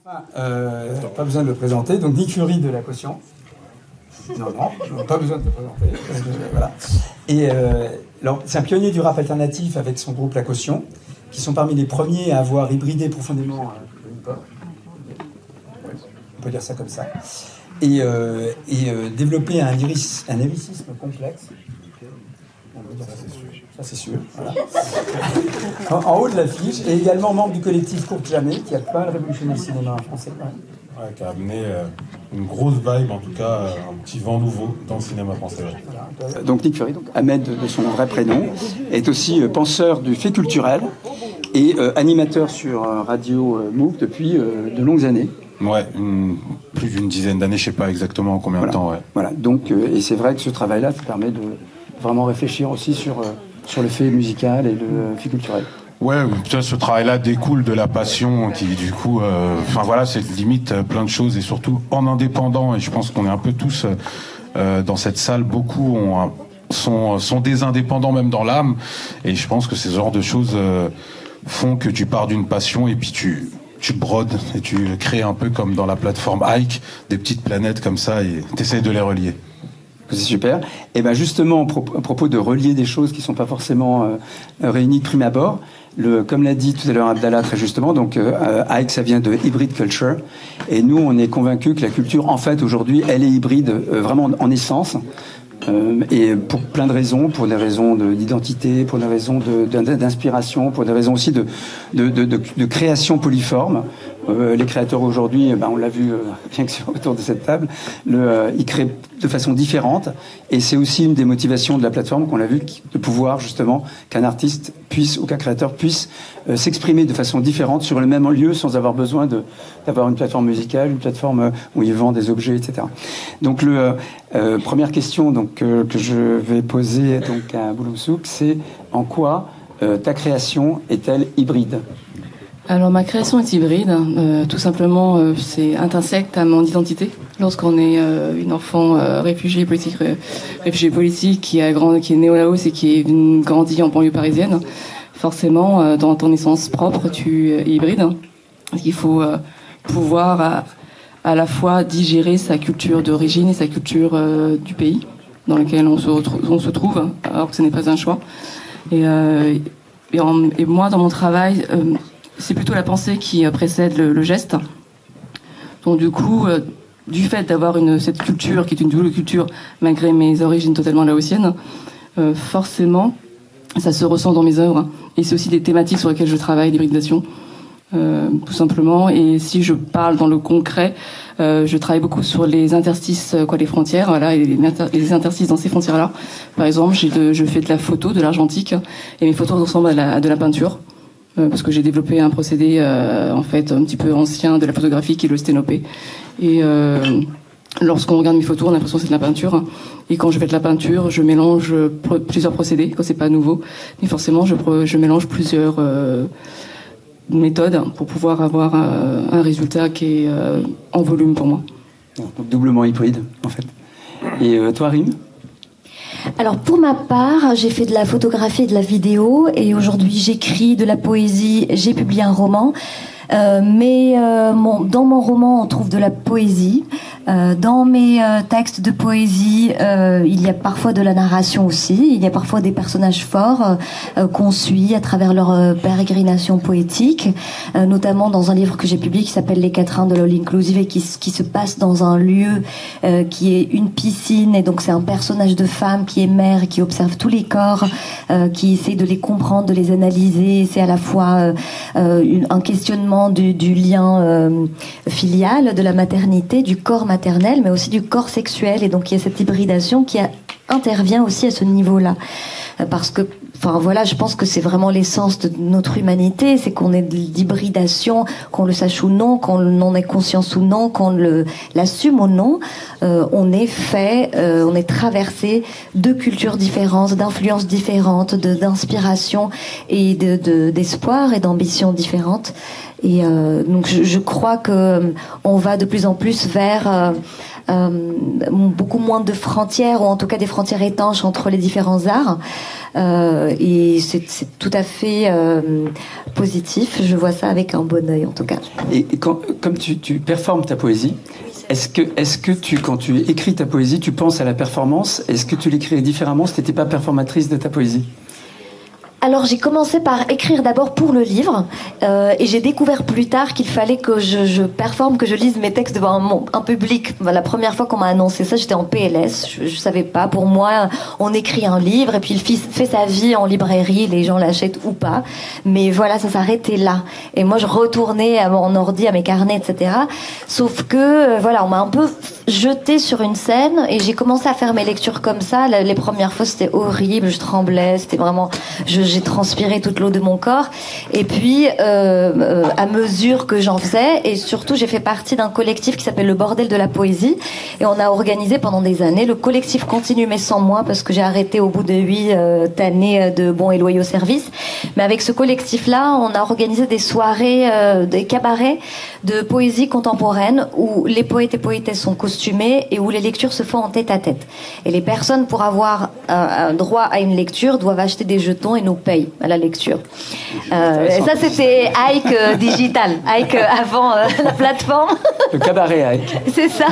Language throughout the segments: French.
Pas besoin de le présenter. Donc Nick Fury de La Caution. Non, pas besoin de le présenter. Voilà. Et alors, c'est un pionnier du rap alternatif avec son groupe La Caution, qui sont parmi les premiers à avoir hybridé profondément le hip-hop. On peut dire ça comme ça. Et développé un lyricisme complexe. Ça, c'est sûr. Voilà. En haut de l'affiche, et également membre du collectif Courte Jamais, qui a pas mal révolutionné le cinéma français. Ouais, qui a amené une grosse vibe, en tout cas, un petit vent nouveau dans le cinéma français. Voilà. Donc Nick Fury, donc Ahmed de son vrai prénom, est aussi penseur du fait culturel et animateur sur Radio MOOC depuis de longues années. Ouais, plus d'une dizaine d'années, je sais pas exactement en combien de temps. Ouais. Voilà, donc, et c'est vrai que ce travail-là te permet de vraiment réfléchir aussi sur le fait musical et le fait culturel. Ouais, ce travail-là découle de la passion qui, du coup, voilà, c'est limite plein de choses et surtout en indépendant. Et je pense qu'on est un peu tous dans cette salle, beaucoup sont des indépendants même dans l'âme. Et je pense que ces genres de choses font que tu pars d'une passion et puis tu brodes et tu crées un peu comme dans la plateforme Hike, des petites planètes comme ça et t'essayes de les relier. C'est super. Et bien justement, à propos de relier des choses qui ne sont pas forcément réunies de prime abord, comme l'a dit tout à l'heure Abdallah très justement, donc Hike, ça vient de hybrid culture. Et nous, on est convaincus que la culture, en fait, aujourd'hui, elle est hybride vraiment en essence. Et pour plein de raisons, pour des raisons d'identité, pour des raisons d'inspiration, pour des raisons aussi de création polyforme. Les créateurs aujourd'hui, on l'a vu rien que autour de cette table, ils créent de façon différente. Et c'est aussi une des motivations de la plateforme qu'on l'a vu, de pouvoir justement qu'un artiste puisse ou qu'un créateur puisse s'exprimer de façon différente sur le même lieu sans avoir besoin d'avoir une plateforme musicale, une plateforme où ils vendent des objets, etc. Donc première question que je vais poser donc à Bouloum Souk, c'est en quoi ta création est-elle hybride ? Alors ma création est hybride, tout simplement c'est intrinsèque à mon identité. Lorsqu'on est une enfant réfugiée politique qui est née au Laos et qui est grandie en banlieue parisienne, forcément dans ton essence propre tu es hybride. Il faut pouvoir à la fois digérer sa culture d'origine et sa culture du pays dans lequel on se trouve, alors que ce n'est pas un choix. Et moi dans mon travail, c'est plutôt la pensée qui précède le geste. Donc du coup, du fait d'avoir cette culture qui est une double culture, malgré mes origines totalement laotiennes, forcément, ça se ressent dans mes œuvres. Et c'est aussi des thématiques sur lesquelles je travaille, l'hybridation, tout simplement. Et si je parle dans le concret, je travaille beaucoup sur les interstices, les frontières, voilà, et les interstices dans ces frontières-là. Par exemple, je fais de la photo, de l'argentique, et mes photos ressemblent à de la peinture. Parce que j'ai développé un procédé en fait un petit peu ancien de la photographie qui est le sténopé. Et lorsqu'on regarde mes photos, on a l'impression que c'est de la peinture. Et quand je fais de la peinture, je mélange plusieurs procédés, quand c'est pas nouveau. Mais forcément, je mélange plusieurs méthodes pour pouvoir avoir un résultat qui est en volume pour moi. Donc doublement hybride, en fait. Et toi, Rim ? Alors pour ma part, j'ai fait de la photographie et de la vidéo et aujourd'hui j'écris de la poésie, j'ai publié un roman. Mais dans mon roman, on trouve de la poésie. Dans mes textes de poésie, il y a parfois de la narration aussi. Il y a parfois des personnages forts qu'on suit à travers leur pérégrination poétique, notamment dans un livre que j'ai publié qui s'appelle Les Quatrains de l'All Inclusive et qui se passe dans un lieu qui est une piscine. Et donc c'est un personnage de femme qui est mère et qui observe tous les corps, qui essaie de les comprendre, de les analyser. C'est à la fois un questionnement du lien filial, de la maternité, du corps maternel, mais aussi du corps sexuel. Et donc il y a cette hybridation qui intervient aussi à ce niveau-là. Parce que, je pense que c'est vraiment l'essence de notre humanité, c'est qu'on est d'hybridation, qu'on le sache ou non, qu'on en ait conscience ou non, qu'on l'assume ou non. On est traversé de cultures différentes, d'influences différentes, d'inspiration et d'espoir et d'ambitions différentes. Et donc je crois que on va de plus en plus vers beaucoup moins de frontières, ou en tout cas des frontières étanches entre les différents arts. Et c'est tout à fait positif. Je vois ça avec un bon œil, en tout cas. Et comme tu performes ta poésie, est-ce que quand tu écris ta poésie, tu penses à la performance? Est-ce que tu l'écrirais différemment si tu n'étais pas performatrice de ta poésie? Alors j'ai commencé par écrire d'abord pour le livre et j'ai découvert plus tard qu'il fallait que je performe, que je lise mes textes devant un public. La première fois qu'on m'a annoncé ça, j'étais en PLS, je savais pas. Pour moi, on écrit un livre et puis il fait sa vie en librairie, les gens l'achètent ou pas. Mais voilà, ça s'arrêtait là. Et moi je retournais à mon ordi, à mes carnets, etc. Sauf que voilà, on m'a un peu jeté sur une scène et j'ai commencé à faire mes lectures comme ça. Les premières fois c'était horrible, je tremblais, c'était vraiment... J'ai transpiré toute l'eau de mon corps. Et puis, à mesure que j'en faisais, et surtout, j'ai fait partie d'un collectif qui s'appelle le Bordel de la Poésie. Et on a organisé pendant des années. Le collectif continue, mais sans moi, parce que j'ai arrêté au bout de 8 années de bons et loyaux services. Mais avec ce collectif-là, on a organisé des soirées, des cabarets de poésie contemporaine où les poètes et poétesses sont costumés et où les lectures se font en tête-à-tête. Et les personnes, pour avoir un droit à une lecture, doivent acheter des jetons et nous paye à la lecture. Et ça, c'était Ike Digital. Ike avant la plateforme. Le cabaret Ike. C'est ça.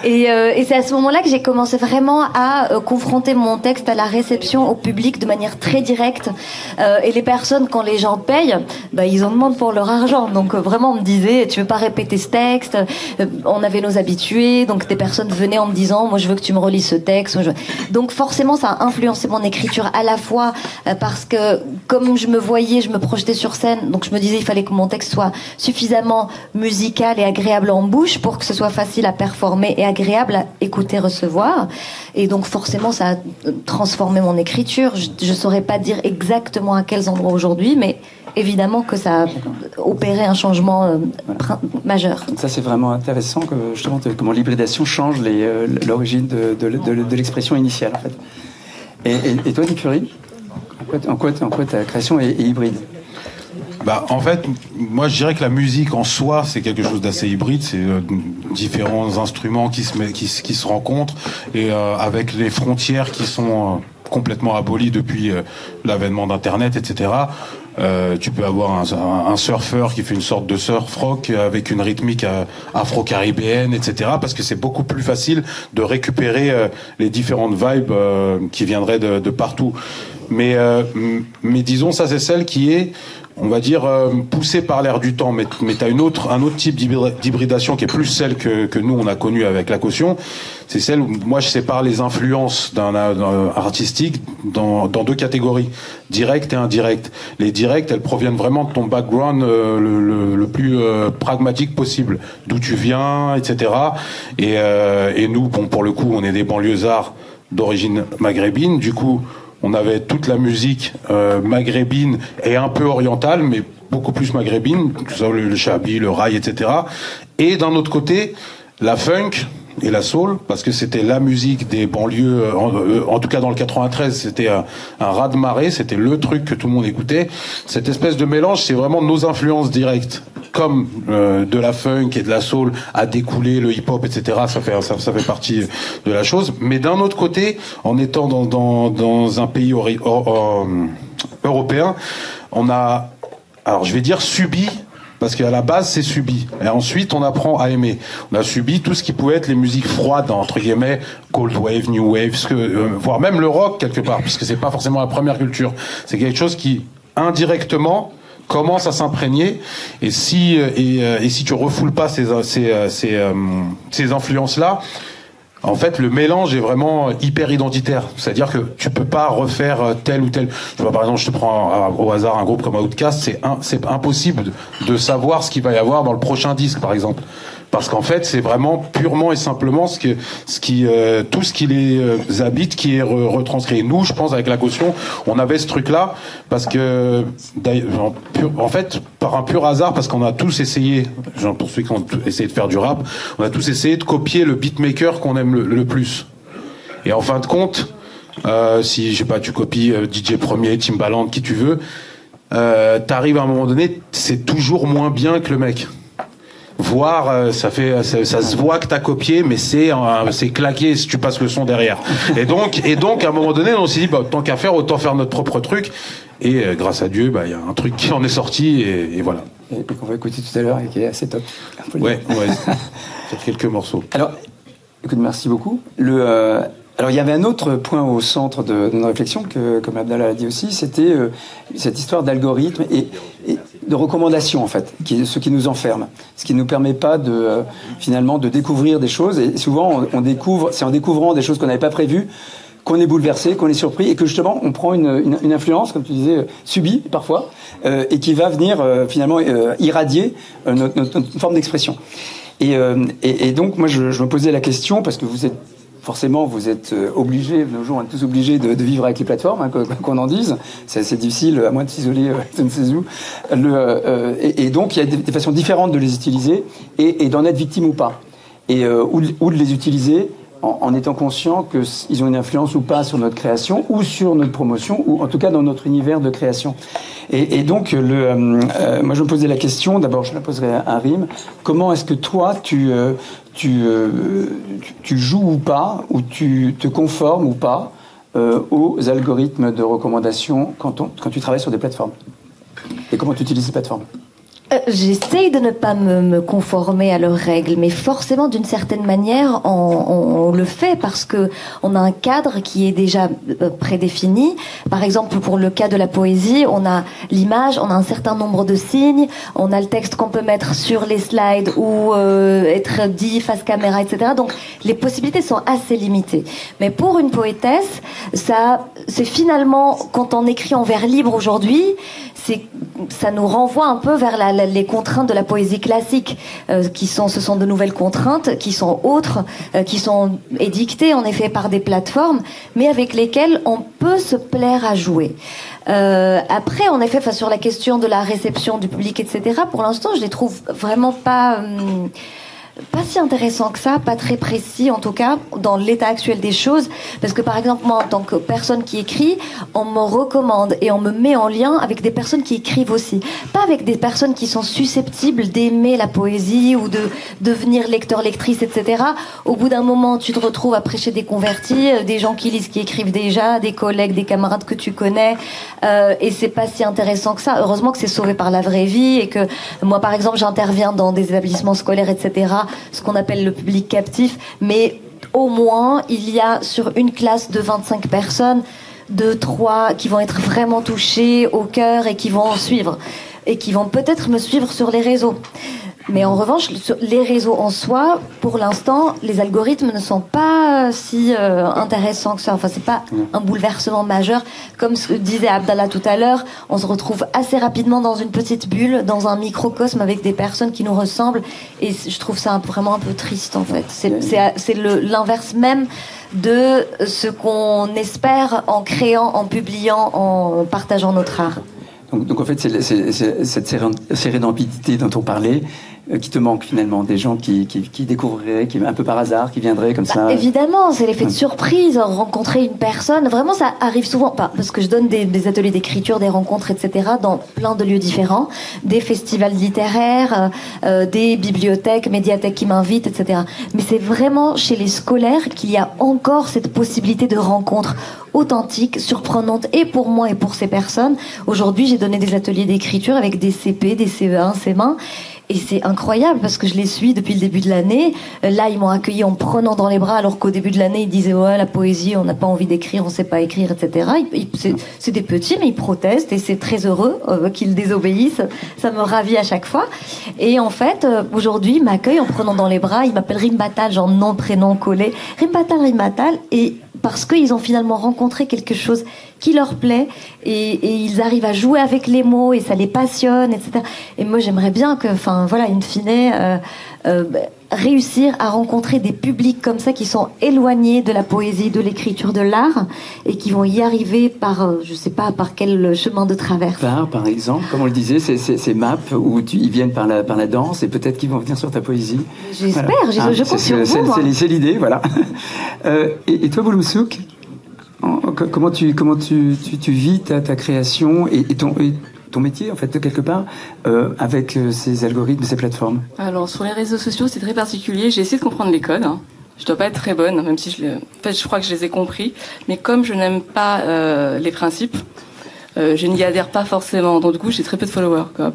Et c'est à ce moment-là que j'ai commencé vraiment à confronter mon texte à la réception, au public, de manière très directe. Et les personnes, quand les gens payent, ils en demandent pour leur argent. Donc vraiment, on me disait, tu veux pas répéter ce texte? On avait nos habitués, donc des personnes venaient en me disant, moi je veux que tu me relises ce texte. Donc forcément, ça a influencé mon écriture à la fois parce que comme je me voyais, je me projetais sur scène, donc je me disais il fallait que mon texte soit suffisamment musical et agréable en bouche pour que ce soit facile à performer et agréable à écouter, recevoir. Et donc forcément ça a transformé mon écriture. Je saurais pas dire exactement à quels endroits aujourd'hui, mais évidemment que ça a opéré un changement majeur. Ça c'est vraiment intéressant que justement comment l'hybridation change l'origine de l'expression initiale en fait. Et toi, Nick Fury, en quoi ta création est hybride? En fait, moi je dirais que la musique en soi c'est quelque chose d'assez hybride, c'est différents instruments qui se rencontrent et avec les frontières qui sont complètement abolies depuis l'avènement d'Internet, etc. Tu peux avoir un surfeur qui fait une sorte de surf rock avec une rythmique afro-caribéenne, etc. Parce que c'est beaucoup plus facile de récupérer les différentes vibes qui viendraient de partout. Mais disons, ça c'est celle qui est, on va dire, poussée par l'air du temps. Mais t'as un autre type d'hybridation qui est plus celle que nous on a connue avec la caution. C'est celle où moi je sépare les influences d'un artistique dans deux catégories, direct et indirect. Les directs, elles proviennent vraiment de ton background le plus pragmatique possible, d'où tu viens, etc. Et nous, bon, pour le coup, on est des banlieusards d'origine maghrébine, du coup on avait toute la musique maghrébine et un peu orientale, mais beaucoup plus maghrébine, le chabi, le rail, etc. Et d'un autre côté, la funk et la soul, parce que c'était la musique des banlieues, en tout cas dans le 93, c'était un raz-de-marée, c'était le truc que tout le monde écoutait. Cette espèce de mélange, c'est vraiment nos influences directes. Comme de la funk et de la soul a découlé le hip-hop, etc. Ça fait partie de la chose. Mais d'un autre côté, en étant dans un pays européen, on a, alors je vais dire subi, parce qu'à la base c'est subi. Et ensuite on apprend à aimer. On a subi tout ce qui pouvait être les musiques froides, entre guillemets, cold wave, new wave, voire même le rock quelque part, parce que c'est pas forcément la première culture. C'est quelque chose qui indirectement commence à s'imprégner, et si tu refoules pas ces influences-là, en fait, le mélange est vraiment hyper identitaire. C'est-à-dire que tu peux pas refaire tel ou tel. Tu vois, par exemple, je te prends au hasard un groupe comme Outkast, c'est impossible de savoir ce qu'il va y avoir dans le prochain disque, par exemple. Parce qu'en fait, c'est vraiment purement et simplement tout ce qui les habite qui est retranscrit. Et nous, je pense, avec la caution, on avait ce truc-là, parce que, en fait, par un pur hasard, parce qu'on a tous essayé, genre pour ceux qui ont essayé de faire du rap, on a tous essayé de copier le beatmaker qu'on aime le plus. Et en fin de compte, si, je sais pas, tu copies DJ Premier, Timbaland, qui tu veux, t'arrives à un moment donné, c'est toujours moins bien que le mec. voire ça se voit que t'as copié, mais c'est claqué si tu passes le son derrière. Et donc à un moment donné, on s'est dit tant qu'à faire, autant faire notre propre truc. Et grâce à Dieu, il y a un truc qui en est sorti et voilà. Et qu'on va écouter tout à l'heure et qui est assez top. Ouais. Faire quelques morceaux. Alors, écoute, merci beaucoup. Alors, il y avait un autre point au centre de nos réflexions, comme Abdallah l'a dit aussi, c'était cette histoire d'algorithme et de recommandations, en fait, ce qui nous enferme, ce qui ne nous permet pas finalement de découvrir des choses. Et souvent, c'est en découvrant des choses qu'on n'avait pas prévues qu'on est bouleversé, qu'on est surpris, et que justement, on prend une influence, comme tu disais, subie parfois, et qui va venir finalement irradier notre forme d'expression. Et donc, moi, je me posais la question, parce que vous êtes obligés, de nos jours, on est tous obligés de vivre avec les plateformes, qu'on en dise. C'est assez difficile, à moins de s'isoler, je ne sais où. Et donc, il y a des façons différentes de les utiliser et d'en être victime ou pas. Ou de les utiliser en étant conscient qu'ils ont une influence ou pas sur notre création, ou sur notre promotion, ou en tout cas dans notre univers de création. Et donc, moi je me posais la question, d'abord je la poserai à Rim, comment est-ce que toi tu joues ou pas, ou tu te conformes ou pas aux algorithmes de recommandation quand tu travailles sur des plateformes? Et comment tu utilises ces plateformes? J'essaye de ne pas me conformer à leurs règles, mais forcément, d'une certaine manière, on le fait parce que on a un cadre qui est déjà prédéfini. Par exemple, pour le cas de la poésie, on a l'image, on a un certain nombre de signes, on a le texte qu'on peut mettre sur les slides ou être dit face caméra, etc. Donc, les possibilités sont assez limitées. Mais pour une poétesse, c'est finalement, quand on écrit en vers libre aujourd'hui, ça nous renvoie un peu vers les contraintes de la poésie classique, ce sont de nouvelles contraintes qui sont autres, qui sont édictées en effet par des plateformes, mais avec lesquelles on peut se plaire à jouer. Après, en effet, sur la question de la réception du public, etc., pour l'instant, je les trouve vraiment pas si intéressant que ça, pas très précis en tout cas dans l'état actuel des choses, parce que par exemple moi en tant que personne qui écrit, on me recommande et on me met en lien avec des personnes qui écrivent aussi, pas avec des personnes qui sont susceptibles d'aimer la poésie ou de devenir lecteur-lectrice, etc. Au bout d'un moment tu te retrouves à prêcher des convertis, des gens qui lisent, qui écrivent déjà, des collègues, des camarades que tu connais, et c'est pas si intéressant que ça. Heureusement que c'est sauvé par la vraie vie et que moi par exemple j'interviens dans des établissements scolaires, etc., ce qu'on appelle le public captif, mais au moins il y a sur une classe de 25 personnes 2-3 qui vont être vraiment touchées au cœur et qui vont suivre et qui vont peut-être me suivre sur les réseaux. Mais en revanche, les réseaux en soi, pour l'instant, les algorithmes ne sont pas si intéressants que ça. Enfin, c'est pas un bouleversement majeur. Comme ce que disait Abdallah tout à l'heure, on se retrouve assez rapidement dans une petite bulle, dans un microcosme avec des personnes qui nous ressemblent. Et je trouve ça vraiment un peu triste, en fait. C'est l'inverse même de ce qu'on espère en créant, en publiant, en partageant notre art. Donc en fait, c'est cette sérendipité dont on parlait qui te manque finalement, des gens qui découvriraient, qui un peu par hasard, qui viendraient comme ça. Évidemment, c'est l'effet de surprise, rencontrer une personne. Vraiment, ça arrive souvent, parce que je donne des ateliers d'écriture, des rencontres, etc., dans plein de lieux différents, des festivals littéraires, des bibliothèques, médiathèques qui m'invitent, etc. Mais c'est vraiment chez les scolaires qu'il y a encore cette possibilité de rencontre authentique, surprenante, et pour moi et pour ces personnes. Aujourd'hui, j'ai donné des ateliers d'écriture avec des CP, des CE1, CM1, et c'est incroyable parce que je les suis depuis le début de l'année. Là, ils m'ont accueilli en me prenant dans les bras, alors qu'au début de l'année, ils disaient ouais, la poésie, on n'a pas envie d'écrire, on sait pas écrire, etc. C'est des petits, mais ils protestent et c'est très heureux qu'ils désobéissent. Ça me ravit à chaque fois. Et en fait, aujourd'hui, ils m'accueillent en me prenant dans les bras. Ils m'appellent Rimbatal, genre nom, prénom collé. Rimbatal. Et parce qu'ils ont finalement rencontré quelque chose qui leur plaît et ils arrivent à jouer avec les mots et ça les passionne, etc. Et moi, j'aimerais bien que, in fine, réussir à rencontrer des publics comme ça qui sont éloignés de la poésie, de l'écriture, de l'art et qui vont y arriver par, je sais pas, par quel chemin de traverse. Par exemple, comme on le disait, ces maps où ils viennent par la danse et peut-être qu'ils vont venir sur ta poésie. J'espère, voilà. Je compte sur vous. C'est l'idée, voilà. Et toi, Bouloussouk, comment tu vis ta création et ton métier, en fait, quelque part, avec ces algorithmes, ces plateformes? Alors, sur les réseaux sociaux, c'est très particulier. J'ai essayé de comprendre les codes. Hein. Je dois pas être très bonne, même si je crois que je les ai compris. Mais comme je n'aime pas les principes, je n'y adhère pas forcément. Donc, du coup, j'ai très peu de followers, quoi.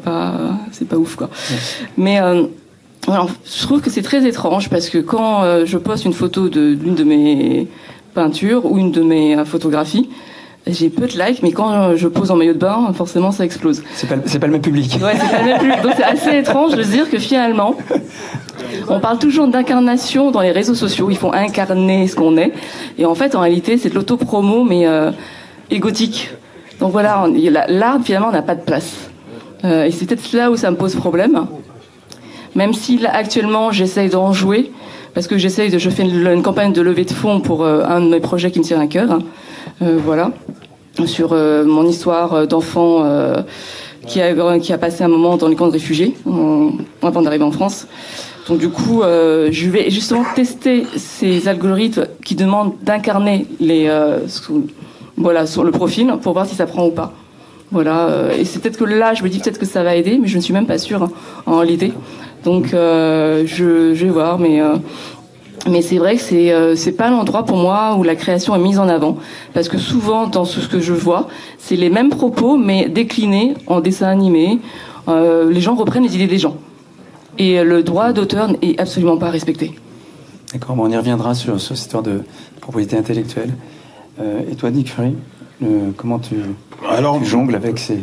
C'est pas ouf, quoi. Ouais. Mais alors, je trouve que c'est très étrange parce que quand je poste une photo d'une de mes peintures ou une de mes photographies, j'ai peu de likes, mais quand je pose en maillot de bain, forcément, ça explose. C'est pas le même public. Ouais, c'est pas le même public. Donc, c'est assez étrange de se dire que finalement, on parle toujours d'incarnation dans les réseaux sociaux. Il faut incarner ce qu'on est. Et en fait, en réalité, c'est de l'autopromo, mais égotique. Donc voilà, l'art, finalement, n'a pas de place. Et c'est peut-être là où ça me pose problème. Même si, là, actuellement, j'essaye d'en jouer, parce que je fais une campagne de levée de fonds pour un de mes projets qui me tient à cœur. Voilà. Sur mon histoire d'enfant qui a passé un moment dans les camps de réfugiés, avant d'arriver en France. Donc du coup, je vais justement tester ces algorithmes qui demandent d'incarner sur le profil pour voir si ça prend ou pas. Voilà. Et c'est peut-être que là, je me dis peut-être que ça va aider, mais je ne suis même pas sûre en réalité. Donc je vais voir, mais c'est vrai que c'est pas l'endroit pour moi où la création est mise en avant, parce que souvent dans ce que je vois, c'est les mêmes propos mais déclinés en dessin animé. Les gens reprennent les idées des gens. Et le droit d'auteur n'est absolument pas respecté. D'accord, bon, on y reviendra sur cette histoire de propriété intellectuelle. Et toi, Dick Fury, comment tu jongles avec ces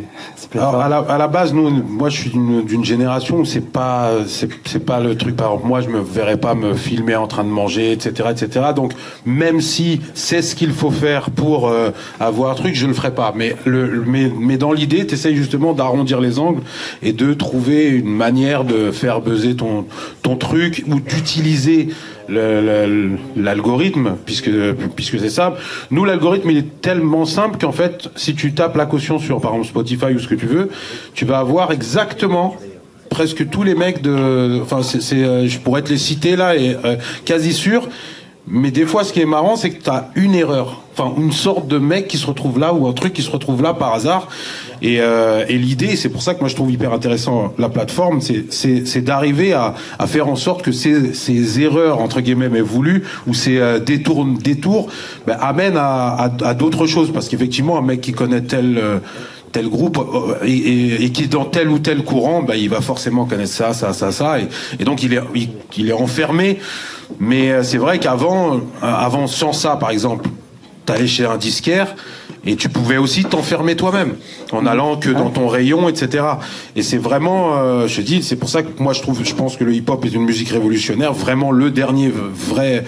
plateformes? Alors, à la base, moi, je suis d'une génération où c'est pas le truc. Par exemple, moi, je me verrais pas me filmer en train de manger, etc., etc. Donc, même si c'est ce qu'il faut faire pour avoir un truc, je le ferai pas. Mais dans l'idée, t'essayes justement d'arrondir les angles et de trouver une manière de faire buzzer ton truc ou d'utiliser l'algorithme, puisque c'est ça. Nous, l'algorithme, il est tellement simple qu'en fait, si tu tapes la caution sur, par exemple, Spotify ou ce que tu veux, tu vas avoir exactement presque tous les mecs je pourrais te les citer là, et quasi sûr. Mais des fois, ce qui est marrant, c'est que t'as une erreur. Enfin, une sorte de mec qui se retrouve là, ou un truc qui se retrouve là par hasard. Et l'idée, c'est pour ça que moi je trouve hyper intéressant la plateforme, c'est d'arriver à faire en sorte que ces erreurs, entre guillemets, mais voulues, ou ces détours, amènent à d'autres choses. Parce qu'effectivement, un mec qui connaît tel groupe et qui est dans tel ou tel courant, il va forcément connaître ça, et donc il est enfermé. Mais c'est vrai qu'avant sans ça, par exemple, t'allais chez un disquaire et tu pouvais aussi t'enfermer toi-même en allant que dans ton rayon, etc. Et c'est vraiment, je dis, c'est pour ça que moi je pense que le hip-hop est une musique révolutionnaire, vraiment le dernier vrai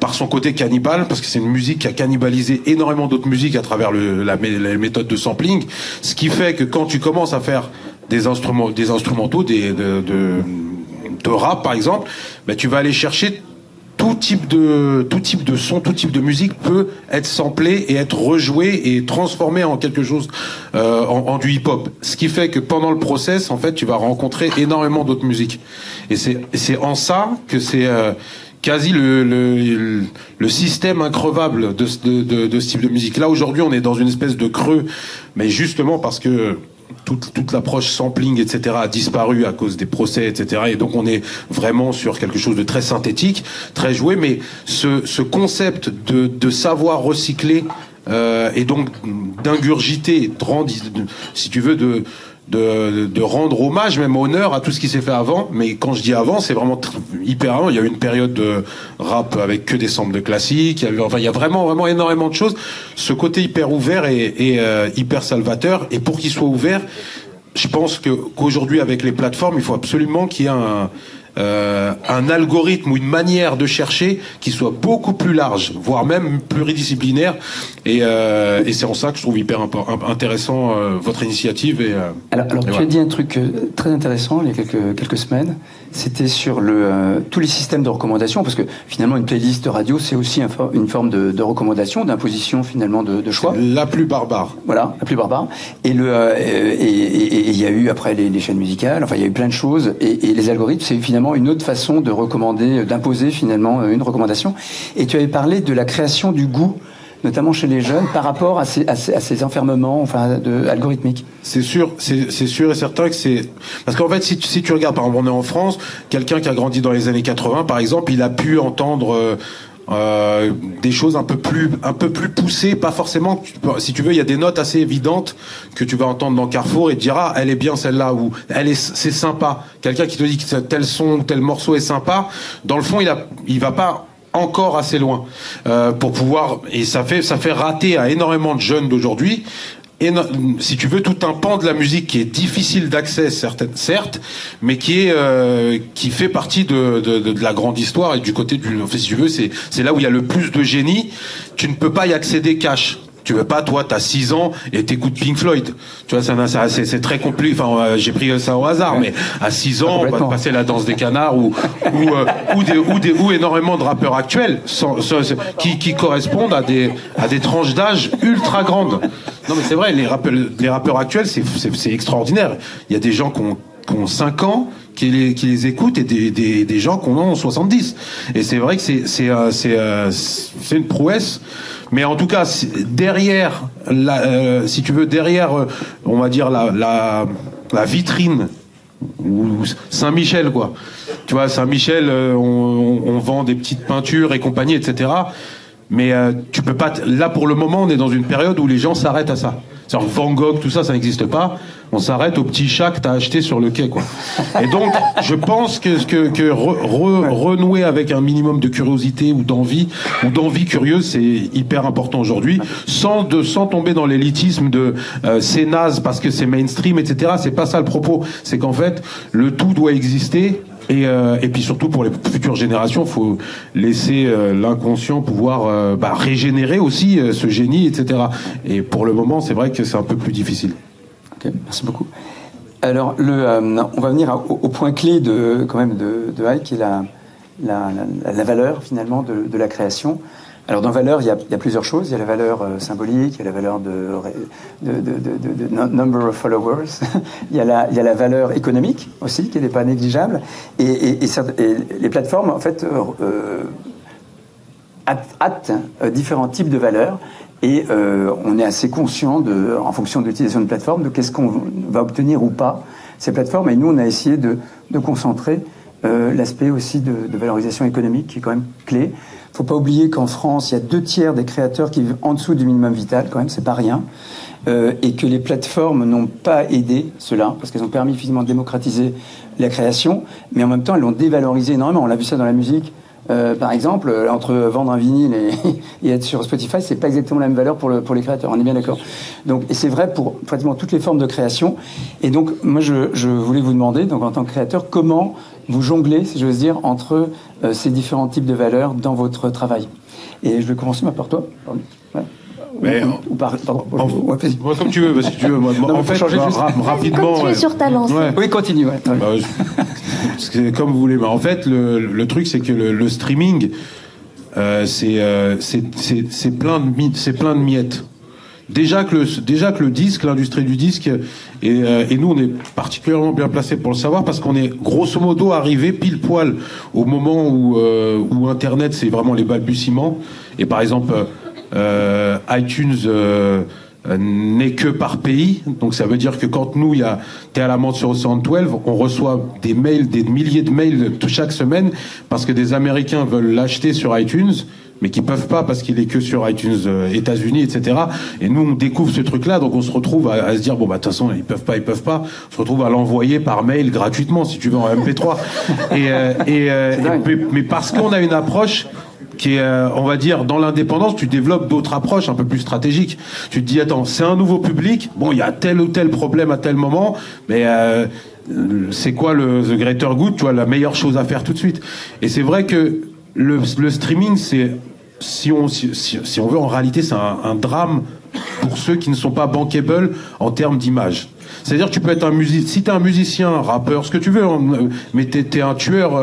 par son côté cannibale, parce que c'est une musique qui a cannibalisé énormément d'autres musiques à travers la méthode de sampling, ce qui fait que quand tu commences à faire des instrumentaux, de rap par exemple, tu vas aller chercher tout type de son, tout type de musique peut être samplé et être rejoué et transformé en quelque chose en du hip-hop. Ce qui fait que pendant le process, en fait, tu vas rencontrer énormément d'autres musiques. Et c'est en ça que c'est quasi le système increvable de ce type de musique. Là, aujourd'hui, on est dans une espèce de creux, mais justement parce que toute l'approche sampling, etc., a disparu à cause des procès, etc. Et donc on est vraiment sur quelque chose de très synthétique, très joué. Mais ce concept de savoir recycler et donc d'ingurgiter, de rendre, si tu veux, de rendre hommage, même honneur à tout ce qui s'est fait avant. Mais quand je dis avant, c'est vraiment hyper avant. Il y a eu une période de rap avec que des samples de classiques. Il y a vraiment énormément de choses. Ce côté hyper ouvert et hyper salvateur. Et pour qu'il soit ouvert, je pense qu'aujourd'hui, avec les plateformes, il faut absolument qu'il y ait un algorithme ou une manière de chercher qui soit beaucoup plus large, voire même pluridisciplinaire. Et c'est en ça que je trouve hyper intéressant votre initiative. Alors tu as dit un truc très intéressant il y a quelques semaines. C'était sur tous les systèmes de recommandation, parce que finalement une playlist radio c'est aussi une forme de recommandation, d'imposition finalement de choix. La plus barbare. Voilà, la plus barbare. Et il y a eu après les chaînes musicales. Enfin, il y a eu plein de choses. Et les algorithmes, c'est finalement une autre façon de recommander, d'imposer finalement une recommandation. Et tu avais parlé de la création du goût notamment chez les jeunes, par rapport à ces enfermements, enfin, algorithmiques. C'est sûr et certain que c'est... Parce qu'en fait, si tu regardes, par exemple, on est en France, quelqu'un qui a grandi dans les années 80, par exemple, il a pu entendre... des choses un peu plus poussées, pas forcément, si tu veux, il y a des notes assez évidentes que tu vas entendre dans Carrefour et te dire, ah, elle est bien celle-là, ou c'est sympa. Quelqu'un qui te dit que tel son, tel morceau est sympa, dans le fond, il va pas encore assez loin pour pouvoir, et ça fait rater à énormément de jeunes d'aujourd'hui. Et si tu veux, tout un pan de la musique qui est difficile d'accès, certes, mais qui fait partie de la grande histoire et du côté si tu veux, c'est là où il y a le plus de génie. Tu ne peux pas y accéder cash. Tu veux pas, toi, t'as 6 ans et t'écoutes Pink Floyd. Tu vois, c'est très compliqué. Enfin, j'ai pris ça au hasard, mais à 6 ans, on va te passer la danse des canards ou énormément de rappeurs actuels qui correspondent à des tranches d'âge ultra grandes. Non, mais c'est vrai, les rappeurs actuels, c'est extraordinaire. Il y a des gens qui ont 5 ans qui les écoutent et des gens qui en ont 70. Et c'est vrai que c'est une prouesse. Mais en tout cas, derrière, si tu veux, on va dire la vitrine, ou Saint-Michel, quoi. Tu vois, Saint-Michel, on vend des petites peintures et compagnie, etc. Mais tu peux pas. Là, pour le moment, on est dans une période où les gens s'arrêtent à ça. C'est-à-dire Van Gogh, tout ça n'existe pas. On s'arrête au petit chat que t'as acheté sur le quai, quoi. Et donc, je pense que renouer avec un minimum de curiosité ou d'envie curieuse, c'est hyper important aujourd'hui, sans tomber dans l'élitisme de c'est naze parce que c'est mainstream, etc. C'est pas ça le propos. C'est qu'en fait, le tout doit exister. Et puis surtout pour les futures générations, faut laisser l'inconscient pouvoir régénérer aussi ce génie, etc. Et pour le moment, c'est vrai que c'est un peu plus difficile. Ok, merci beaucoup. Alors, on va venir au point clé de Hayek, qui est la valeur finalement de la création. Alors dans valeur, il y a plusieurs choses. Il y a la valeur symbolique, il y a la valeur de number of followers. il y a la valeur économique aussi, qui n'est pas négligeable. Et les plateformes, en fait, actent différents types de valeurs. Et on est assez conscient, en fonction de l'utilisation de plateformes, de qu'est-ce qu'on va obtenir ou pas ces plateformes. Et nous, on a essayé de concentrer l'aspect aussi de valorisation économique, qui est quand même clé. Il ne faut pas oublier qu'en France, il y a 2/3 des créateurs qui vivent en dessous du minimum vital, quand même, c'est pas rien. Et que les plateformes n'ont pas aidé cela, parce qu'elles ont permis finalement de démocratiser la création, mais en même temps, elles l'ont dévalorisé énormément. On l'a vu ça dans la musique. Par exemple, entre vendre un vinyle et être sur Spotify, c'est pas exactement la même valeur pour les créateurs. On est bien d'accord. Donc, et c'est vrai pour pratiquement toutes les formes de création. Et donc, moi, je voulais vous demander, donc en tant que créateur, comment vous jonglez, si j'ose dire, entre ces différents types de valeurs dans votre travail. Et je vais commencer par toi. Ouais. Mais pardon. Moi, comme tu veux, si tu veux. Moi, en fait, rapidement. Continue sur ta lancée. Ouais. Oui, continue. Ouais. Comme vous voulez. Mais en fait, le truc, c'est que le streaming, c'est plein de miettes. Déjà que le disque, l'industrie du disque, et nous on est particulièrement bien placés pour le savoir parce qu'on est grosso modo arrivé pile poil au moment où Internet c'est vraiment les balbutiements. Et par exemple iTunes n'est que par pays, donc ça veut dire que quand nous t'es à la menthe sur 112, on reçoit des mails, des milliers de mails chaque semaine parce que des Américains veulent l'acheter sur iTunes, mais qui peuvent pas parce qu'il est que sur iTunes États-Unis, etc. Et nous, on découvre ce truc-là, donc on se retrouve à se dire bon bah de toute façon ils peuvent pas. On se retrouve à l'envoyer par mail gratuitement si tu veux en MP3. Mais parce qu'on a une approche qui est, on va dire, dans l'indépendance, tu développes d'autres approches un peu plus stratégiques. Tu te dis attends, c'est un nouveau public. Bon, il y a tel ou tel problème à tel moment, mais c'est quoi the greater good, tu vois, la meilleure chose à faire tout de suite. Et c'est vrai que le streaming, c'est si on veut, en réalité, c'est un drame pour ceux qui ne sont pas bankable en termes d'image. C'est-à-dire que tu peux être si t'es un musicien, un rappeur, ce que tu veux, mais t'es un tueur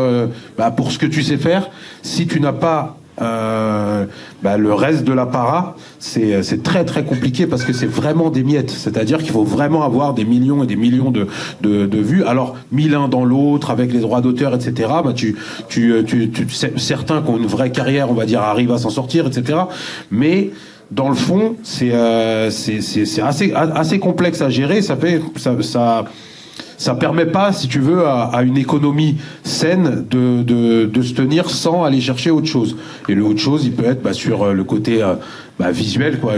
pour ce que tu sais faire. Si tu n'as pas le reste de l'apparat, c'est très très compliqué parce que c'est vraiment des miettes. C'est-à-dire qu'il faut vraiment avoir des millions et des millions de vues. Alors mis l'un dans l'autre avec les droits d'auteur, etc. Certains qui ont une vraie carrière, on va dire, arrivent à s'en sortir, etc. Mais dans le fond, c'est assez complexe à gérer. Ça permet pas, si tu veux, à une économie saine de se tenir sans aller chercher autre chose. Et le autre chose, il peut être sur le côté visuel, quoi.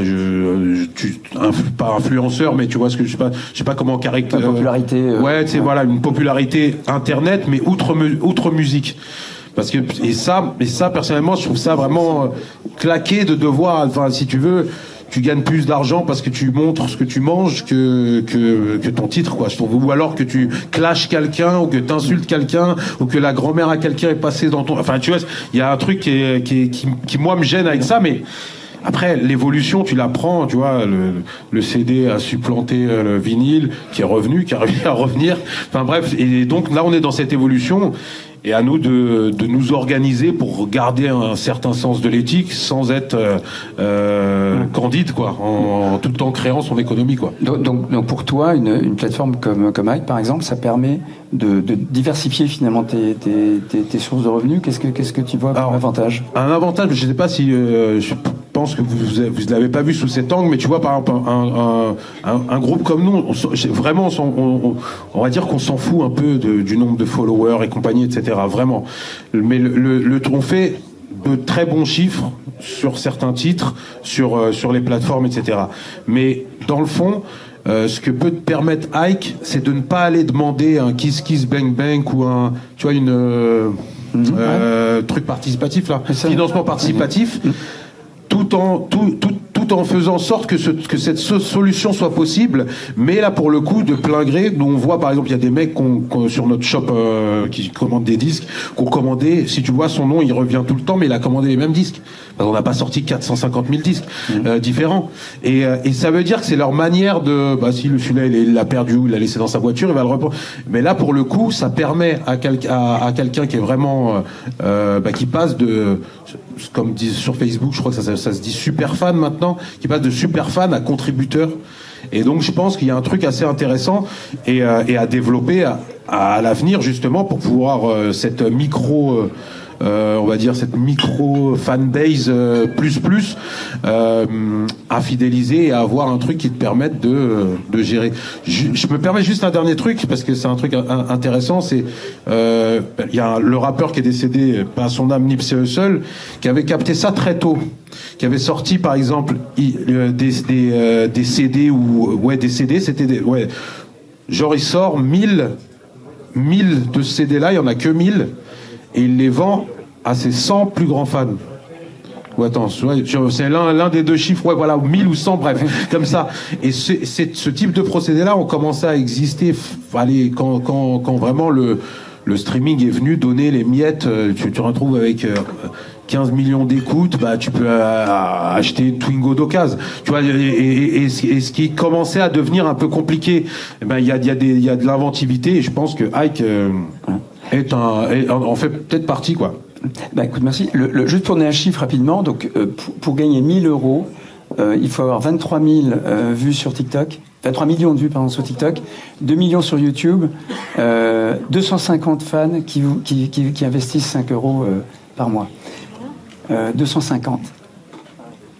Pas influenceur, mais tu vois ce que je sais pas comment caractériser. Popularité. Ouais, c'est voilà, une popularité internet, mais outre musique. Parce que et ça personnellement, je trouve ça vraiment claqué de devoir, enfin, si tu veux. Tu gagnes plus d'argent parce que tu montres ce que tu manges que ton titre, quoi. Je trouve, ou alors que tu clashes quelqu'un, ou que t'insultes quelqu'un, ou que la grand-mère à quelqu'un est passée dans ton. Enfin, tu vois, il y a un truc qui moi me gêne avec ça, mais après l'évolution, tu la prends, tu vois. Le CD a supplanté le vinyle, qui est revenu, qui a réussi à revenir. Enfin bref, et donc là, on est dans cette évolution. Et à nous de nous organiser pour garder un certain sens de l'éthique sans être candide, quoi, tout en créant son économie, quoi. Donc pour toi, une plateforme comme Hype, par exemple, ça permet de diversifier finalement tes sources de revenus. Qu'est-ce que tu vois comme avantage? Un avantage, je ne sais pas si je pense que vous l'avez pas vu sous cet angle, mais tu vois, par exemple, un groupe comme nous, vraiment, on va dire qu'on s'en fout un peu du nombre de followers et compagnie, etc. Vraiment. Mais on fait de très bons chiffres sur certains titres, sur les plateformes, etc. Mais dans le fond, ce que peut te permettre Ike, c'est de ne pas aller demander un Kiss Kiss Bang Bang ou tu vois, truc participatif là, financement participatif, tout en faisant en sorte que cette solution soit possible, mais là pour le coup de plein gré. Nous on voit par exemple, il y a des mecs sur notre shop qui commandent des disques, qu'on commandé, si tu vois son nom, il revient tout le temps, mais il a commandé les mêmes disques. On n'a pas sorti 450 000 disques différents, et ça veut dire que c'est leur manière de, si celui-là il l'a perdu ou il l'a laissé dans sa voiture, il va le reprendre. Mais là pour le coup, ça permet à quelqu'un qui est vraiment qui passe de, comme disent sur Facebook, je crois que ça se dit super fan maintenant, qui passe de super fan à contributeur. Et donc je pense qu'il y a un truc assez intéressant et à développer à l'avenir, justement, pour pouvoir cette micro on va dire cette micro fanbase plus à fidéliser et à avoir un truc qui te permette de gérer. Je me permets juste un dernier truc parce que c'est un truc intéressant, c'est il y a le rappeur qui est décédé, pas à son âme, Nipsey Hussle, qui avait capté ça très tôt, qui avait sorti par exemple des CD ou des CD, c'était genre il sort 1000 de ce CD là, il y en a que 1000. Et il les vend à ses 100 plus grands fans. Ou attends, c'est l'un des deux chiffres, voilà, 1000 ou 100, bref, comme ça. Et ce type de procédé-là ont commencé à exister quand vraiment le streaming est venu donner les miettes. Tu te retrouves avec 15 millions d'écoutes, tu peux acheter Twingo d'occasion. Tu vois, et ce qui commençait à devenir un peu compliqué, il y a de l'inventivité, et je pense que Ike en fait peut-être partie, quoi. Écoute, merci. Juste pour donner un chiffre rapidement, donc pour gagner 1 000 euros, il faut avoir 23 000 vues sur TikTok, 23 millions de vues sur TikTok, 2 millions sur YouTube, 250 fans qui investissent 5 euros par mois. 250.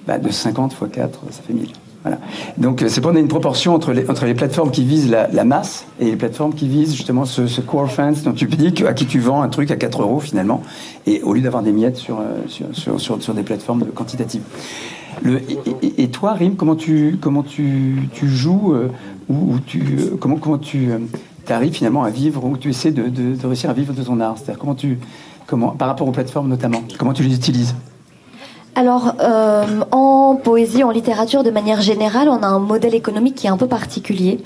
250 x 4, ça fait 1000. Voilà. Donc c'est pour donner une proportion entre les plateformes qui visent la masse et les plateformes qui visent justement ce core fans dont tu dis à qui tu vends un truc à 4 euros finalement, et au lieu d'avoir des miettes sur des plateformes quantitatives. Et toi, Rim, comment tu joues comment tu arrives finalement à vivre, ou tu essaies de réussir à vivre de ton art? C'est-à-dire comment par rapport aux plateformes notamment, comment tu les utilises? Alors, en poésie, en littérature, de manière générale, on a un modèle économique qui est un peu particulier.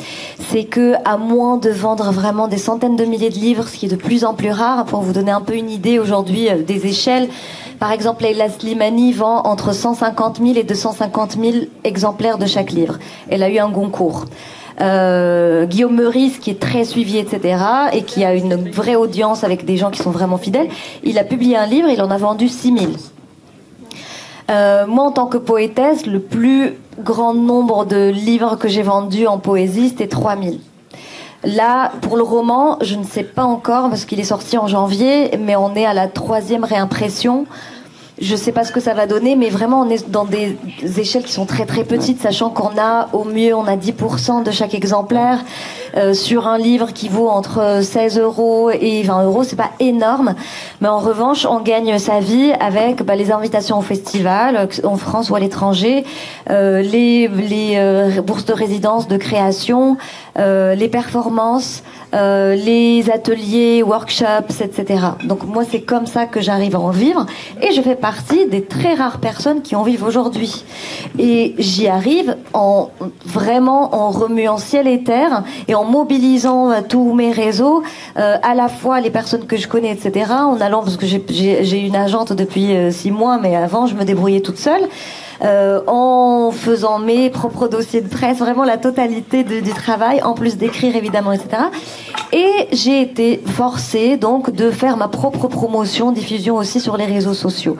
C'est que, à moins de vendre vraiment des centaines de milliers de livres, ce qui est de plus en plus rare, pour vous donner un peu une idée aujourd'hui des échelles, par exemple, Leila Slimani vend entre 150 000 et 250 000 exemplaires de chaque livre. Elle a eu un Goncourt. Guillaume Meurice, qui est très suivi, etc., et qui a une vraie audience avec des gens qui sont vraiment fidèles, il a publié un livre, il en a vendu 6 000. Moi, en tant que poétesse, le plus grand nombre de livres que j'ai vendus en poésie, c'était 3000. Là, pour le roman, je ne sais pas encore, parce qu'il est sorti en janvier, mais on est à la 3e réimpression. Je sais pas ce que ça va donner, mais vraiment on est dans des échelles qui sont très très petites, sachant qu'on a au mieux on a 10% de chaque exemplaire sur un livre qui vaut entre 16 € et 20 €. C'est pas énorme, mais en revanche on gagne sa vie avec les invitations au festival en France ou à l'étranger, les bourses de résidence, de création, les performances, les ateliers, workshops, etc. Donc moi c'est comme ça que j'arrive à en vivre, et je fais partie des très rares personnes qui en vivent aujourd'hui. Et j'y arrive vraiment en remuant ciel et terre et en mobilisant tous mes réseaux, à la fois les personnes que je connais, etc. En allant, parce que j'ai une agente depuis 6 mois, mais avant je me débrouillais toute seule. En faisant mes propres dossiers de presse, vraiment la totalité du travail, en plus d'écrire évidemment, etc. Et j'ai été forcée donc de faire ma propre promotion, diffusion aussi sur les réseaux sociaux.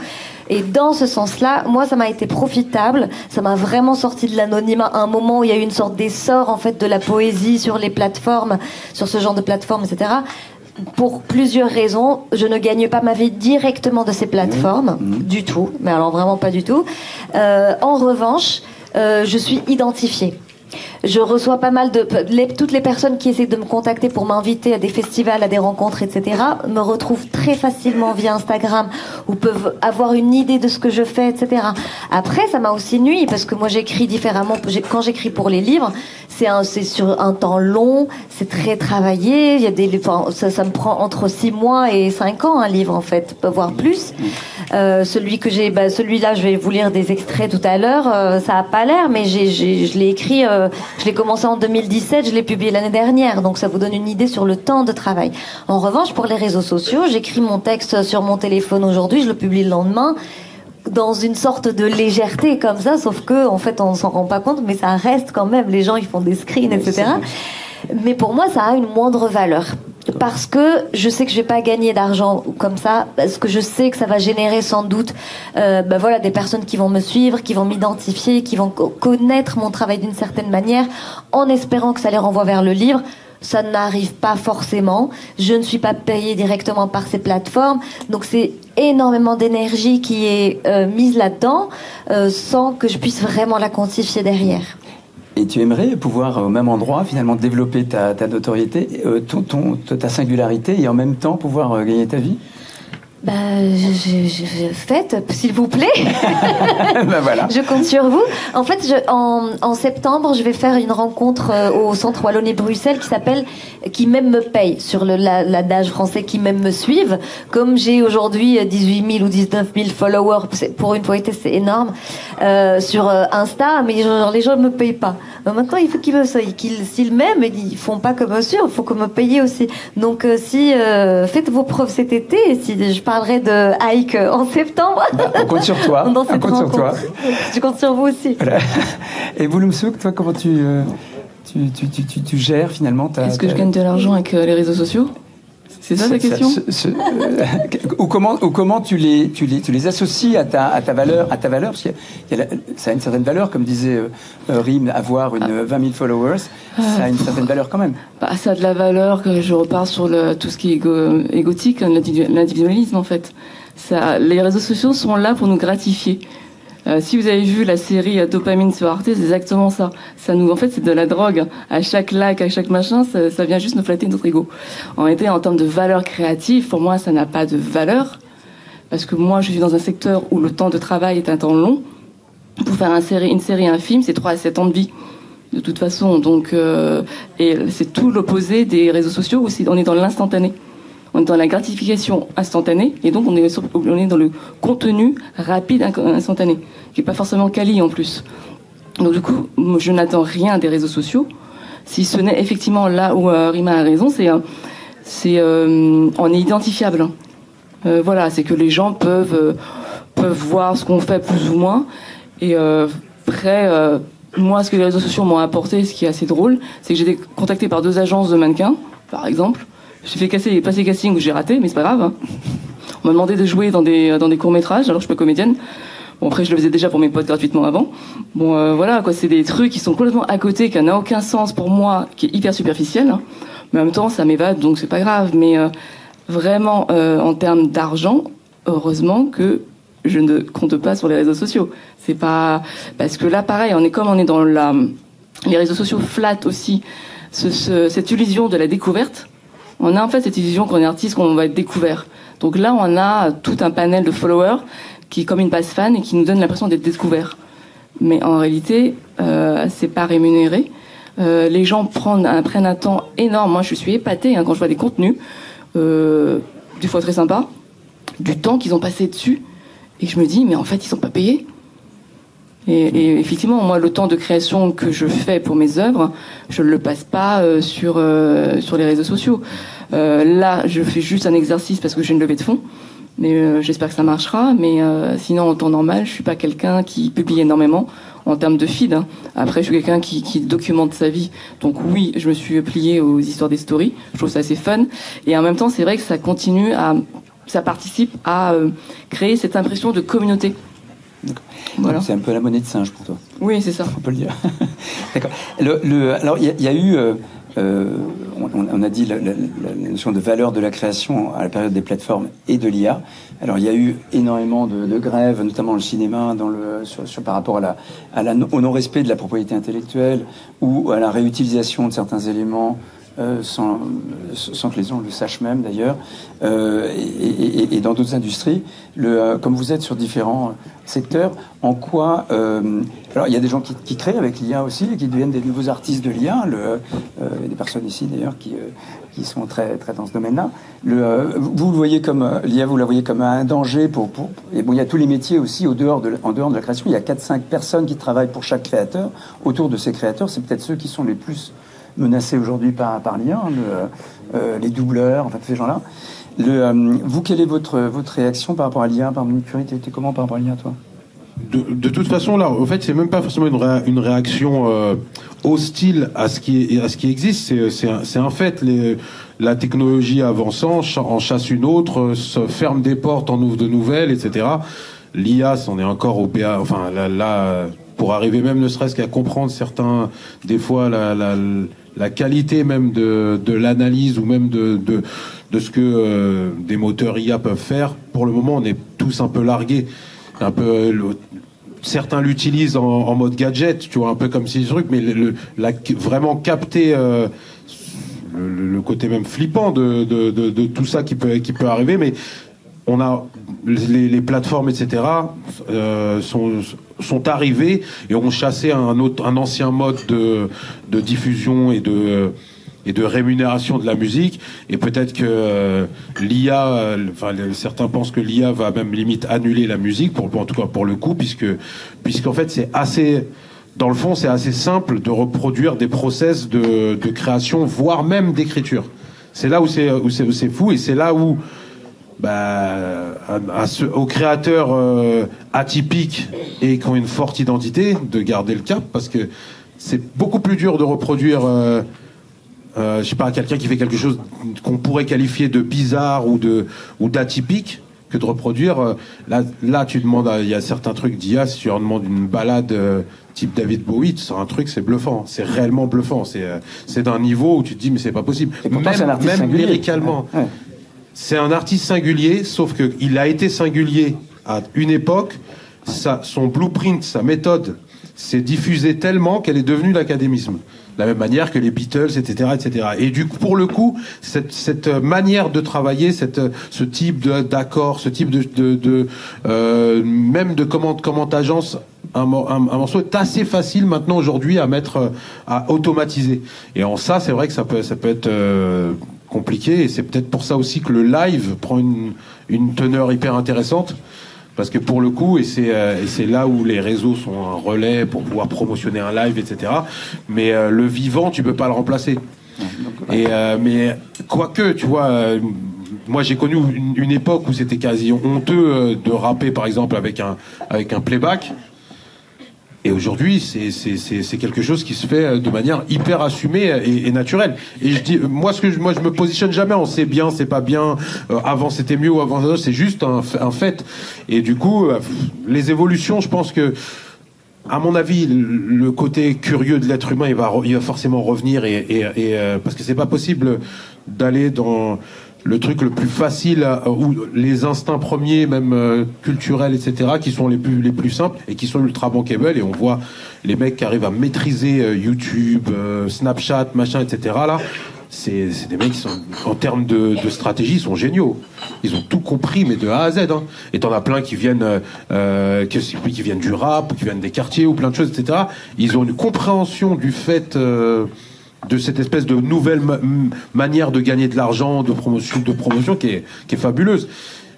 Et dans ce sens-là, moi, ça m'a été profitable. Ça m'a vraiment sorti de l'anonymat à un moment où il y a eu une sorte d'essor en fait de la poésie sur les plateformes, sur ce genre de plateformes, etc. Pour plusieurs raisons, je ne gagne pas ma vie directement de ces plateformes, du tout, mais alors vraiment pas du tout. En revanche, je suis identifiée. Je reçois pas mal toutes les personnes qui essaient de me contacter pour m'inviter à des festivals, à des rencontres, etc. me retrouvent très facilement via Instagram, ou peuvent avoir une idée de ce que je fais, etc. Après, ça m'a aussi nui, parce que moi j'écris différemment. Quand j'écris pour les livres, c'est sur un temps long, c'est très travaillé. Il y a ça me prend entre 6 mois et 5 ans un livre en fait, voire plus. Celui-là, je vais vous lire des extraits tout à l'heure. Ça a pas l'air, mais je l'ai écrit. Je l'ai commencé en 2017, je l'ai publié l'année dernière, donc ça vous donne une idée sur le temps de travail. En revanche, pour les réseaux sociaux, j'écris mon texte sur mon téléphone aujourd'hui, je le publie le lendemain, dans une sorte de légèreté comme ça, sauf que en fait on s'en rend pas compte, mais ça reste quand même, les gens ils font des screens, etc. Mais pour moi ça a une moindre valeur, parce que je sais que je vais pas gagner d'argent comme ça, parce que je sais que ça va générer sans doute des personnes qui vont me suivre, qui vont m'identifier, qui vont connaître mon travail d'une certaine manière, en espérant que ça les renvoie vers le livre. Ça n'arrive pas forcément. Je ne suis pas payée directement par ces plateformes, donc c'est énormément d'énergie qui est mise là-dedans, sans que je puisse vraiment la quantifier derrière. Et tu aimerais pouvoir, au même endroit, finalement, développer ta notoriété, ta singularité, et en même temps pouvoir gagner ta vie ? Faites, s'il vous plaît. Voilà. Je compte sur vous. En fait, en septembre, je vais faire une rencontre au Centre Wallonie-Bruxelles qui s'appelle « Qui m'aime me paye », sur l'adage français « Qui m'aime me suive ». Comme j'ai aujourd'hui 18 000 ou 19 000 followers, pour une poétesse, c'est énorme, sur Insta, mais les gens ne me payent pas. Maintenant, il faut s'ils m'aiment, ils font pas comme sûr, il faut que me payer aussi. Donc, faites vos preuves cet été, et si je parlerai de Ike en septembre. On compte sur toi. On compte sur toi. Je compte sur vous aussi. Voilà. Et Bouloum Souk, toi, comment tu gères finalement Est-ce que je gagne de l'argent avec les réseaux sociaux ? C'est ça la question ? Ou comment tu les associes à ta valeur, parce que ça a une certaine valeur, comme disait Rim, avoir 20 000 followers, ça a une certaine valeur quand même. Ça a de la valeur, que je repars sur tout ce qui est égotique, l'individualisme en fait. Les réseaux sociaux sont là pour nous gratifier. Si vous avez vu la série Dopamine sur Arte, c'est exactement ça. En fait, c'est de la drogue. À chaque like, à chaque machin, ça vient juste nous flatter notre ego. En réalité, en termes de valeur créative, pour moi, ça n'a pas de valeur. Parce que moi, je suis dans un secteur où le temps de travail est un temps long. Pour faire une série, un film, c'est 3 à 7 ans de vie. De toute façon, donc, et c'est tout l'opposé des réseaux sociaux où on est dans l'instantané. On est dans la gratification instantanée, et donc on est dans le contenu rapide instantané, qui n'est pas forcément quali en plus. Donc du coup, je n'attends rien des réseaux sociaux, si ce n'est effectivement là où Rima a raison, on est identifiable. Voilà, c'est que les gens peuvent voir ce qu'on fait plus ou moins, et après, moi, ce que les réseaux sociaux m'ont apporté, ce qui est assez drôle, c'est que j'ai été contactée par 2 agences de mannequins, par exemple. J'ai fait passer casting où j'ai raté, mais c'est pas grave. Hein. On m'a demandé de jouer dans des courts-métrages, alors que je suis pas comédienne. Bon, après, je le faisais déjà pour mes potes gratuitement avant. Bon, voilà, quoi, c'est des trucs qui sont complètement à côté, qui n'a aucun sens pour moi, qui est hyper superficiel. Hein. Mais en même temps, ça m'évade, donc c'est pas grave. Mais vraiment, en termes d'argent, heureusement que je ne compte pas sur les réseaux sociaux. C'est pas parce que là, pareil, on est dans les réseaux sociaux flattent aussi cette illusion de la découverte. On a en fait cette illusion qu'on est artiste, qu'on va être découvert. Donc là, on a tout un panel de followers qui est comme une base fan et qui nous donne l'impression d'être découvert. Mais en réalité, c'est pas rémunéré. Les gens prennent un temps énorme. Moi, je suis épatée quand je vois des contenus, des fois très sympas, du temps qu'ils ont passé dessus, et je me dis, mais en fait, ils sont pas payés. Et effectivement, moi, le temps de création que je fais pour mes œuvres, je ne le passe pas sur les réseaux sociaux. Là, je fais juste un exercice parce que j'ai une levée de fonds, mais j'espère que ça marchera. Mais sinon, en temps normal, je suis pas quelqu'un qui publie énormément en termes de feed. Après, je suis quelqu'un qui documente sa vie. Donc oui, je me suis pliée aux histoires des stories. Je trouve ça assez fun. Et en même temps, c'est vrai que ça participe à créer cette impression de communauté. Voilà. C'est un peu la monnaie de singe pour toi. Oui, c'est ça. On peut le dire. D'accord. Alors, il y a eu, on a dit la notion de valeur de la création à la période des plateformes et de l'IA. Alors, il y a eu énormément de grèves, notamment dans le cinéma, par rapport au non-respect de la propriété intellectuelle ou à la réutilisation de certains éléments. Sans que les gens le sachent même d'ailleurs, et dans d'autres industries. Comme vous êtes sur différents secteurs, en quoi... alors il y a des gens qui créent avec l'IA aussi, et qui deviennent des nouveaux artistes de l'IA. Il y a des personnes ici d'ailleurs qui sont très, très dans ce domaine-là. Vous le voyez comme... l'IA, vous la voyez comme un danger et bon, il y a tous les métiers aussi en dehors de la création. Il y a 4-5 personnes qui travaillent pour chaque créateur. Autour de ces créateurs, c'est peut-être ceux qui sont les plus menacés aujourd'hui par l'IA, les doubleurs, en fait, ces gens-là. Vous, quelle est votre réaction par rapport à l'IA? Par Curie, t'étais comment par rapport à l'IA, toi? De toute façon, là, en fait, c'est même pas forcément une réaction hostile à ce qui existe. C'est un fait. La technologie avançant en chasse une autre, se ferme des portes, en ouvre de nouvelles, etc. L'IA, c'en est encore au BA. Enfin, là, pour arriver même ne serait-ce qu'à comprendre des fois, la qualité même de l'analyse ou même de ce que des moteurs IA peuvent faire. Pour le moment, on est tous un peu largués. Certains l'utilisent en mode gadget, tu vois, un peu comme si ce truc, mais vraiment capter le côté même flippant de tout ça qui peut arriver. Mais on a les plateformes, etc. Sont arrivées et ont chassé un ancien mode de diffusion et de rémunération de la musique. Et peut-être que l'IA, certains pensent que l'IA va même limite annuler la musique, en tout cas pour le coup, puisqu'en fait c'est assez... Dans le fond, c'est assez simple de reproduire des process de création, voire même d'écriture. C'est là où c'est fou, et c'est là où aux créateurs atypiques et qui ont une forte identité de garder le cap, parce que c'est beaucoup plus dur de reproduire je sais pas, quelqu'un qui fait quelque chose qu'on pourrait qualifier de bizarre ou d'atypique, que de reproduire là tu demandes, il y a certains trucs d'IA, si tu leur demandes une balade type David Bowie, c'est un truc, c'est bluffant, c'est réellement bluffant, c'est d'un niveau où tu te dis mais c'est pas possible, et pourtant, c'est un artiste singulier. Lyricalement. Ouais. C'est un artiste singulier, sauf qu'il a été singulier à une époque. Son blueprint, sa méthode s'est diffusée tellement qu'elle est devenue l'académisme. De la même manière que les Beatles, etc., etc. Et du coup, pour le coup, cette manière de travailler, ce type d'accord, ce type même de comment t'agences un morceau est assez facile maintenant aujourd'hui à automatiser. Et en ça, c'est vrai que ça peut être compliqué, et c'est peut-être pour ça aussi que le live prend une teneur hyper intéressante, parce que pour le coup, et c'est là où les réseaux sont un relais pour pouvoir promotionner un live, etc. Mais le vivant, tu peux pas le remplacer. Mais quoique, tu vois, moi j'ai connu une époque où c'était quasi honteux de rapper, par exemple, avec un playback. Et aujourd'hui, c'est quelque chose qui se fait de manière hyper assumée et naturelle. Et je dis, moi je me positionne jamais en c'est bien, c'est pas bien, avant c'était mieux ou avant ça, c'est juste un fait. Et du coup, les évolutions, je pense que, à mon avis, le côté curieux de l'être humain, il va forcément revenir, parce que c'est pas possible d'aller dans le truc le plus facile, ou les instincts premiers, même culturels, etc., qui sont les plus simples et qui sont ultra bankable. Et on voit les mecs qui arrivent à maîtriser YouTube, Snapchat, machin, etc. Là, c'est des mecs qui sont, en termes de stratégie, ils sont géniaux. Ils ont tout compris, mais de A à Z. Hein. Et t'en as plein qui viennent du rap, qui viennent des quartiers ou plein de choses, etc. Ils ont une compréhension du fait de cette espèce de nouvelle manière de gagner de l'argent, de promotion qui est fabuleuse.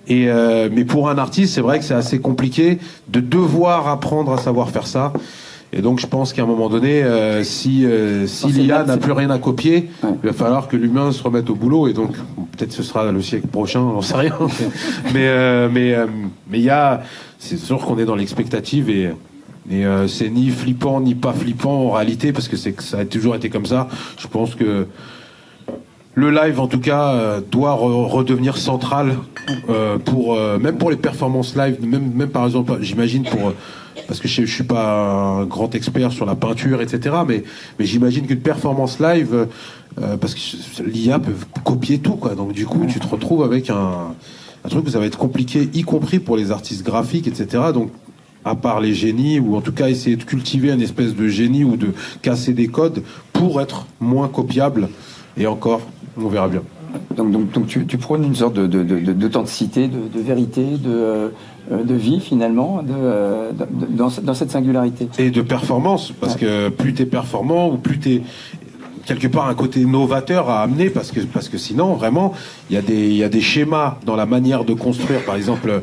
Mais pour un artiste, c'est vrai que c'est assez compliqué de devoir apprendre à savoir faire ça. Et donc je pense qu'à un moment donné, si l'IA n'a plus rien à copier, ouais, il va falloir que l'humain se remette au boulot. Et donc peut-être ce sera le siècle prochain, j'en sais rien. mais il y a, c'est sûr qu'on est dans l'expectative et c'est ni flippant ni pas flippant en réalité, parce que ça a toujours été comme ça. Je pense que le live, en tout cas, doit redevenir central même pour les performances live, même par exemple, j'imagine parce que je suis pas un grand expert sur la peinture, etc. Mais j'imagine qu'une performance live, parce que l'IA peut copier tout, quoi. Donc du coup, tu te retrouves avec un truc où ça va être compliqué, y compris pour les artistes graphiques, etc. Donc à part les génies, ou en tout cas essayer de cultiver une espèce de génie ou de casser des codes pour être moins copiable. Et encore, on verra bien. Donc tu prônes une sorte d'authenticité, de vérité, de vie finalement, dans cette singularité. Et de performance, parce que plus t'es performant, ou plus t'es quelque part un côté novateur à amener, parce que sinon vraiment il y a des schémas dans la manière de construire. Par exemple,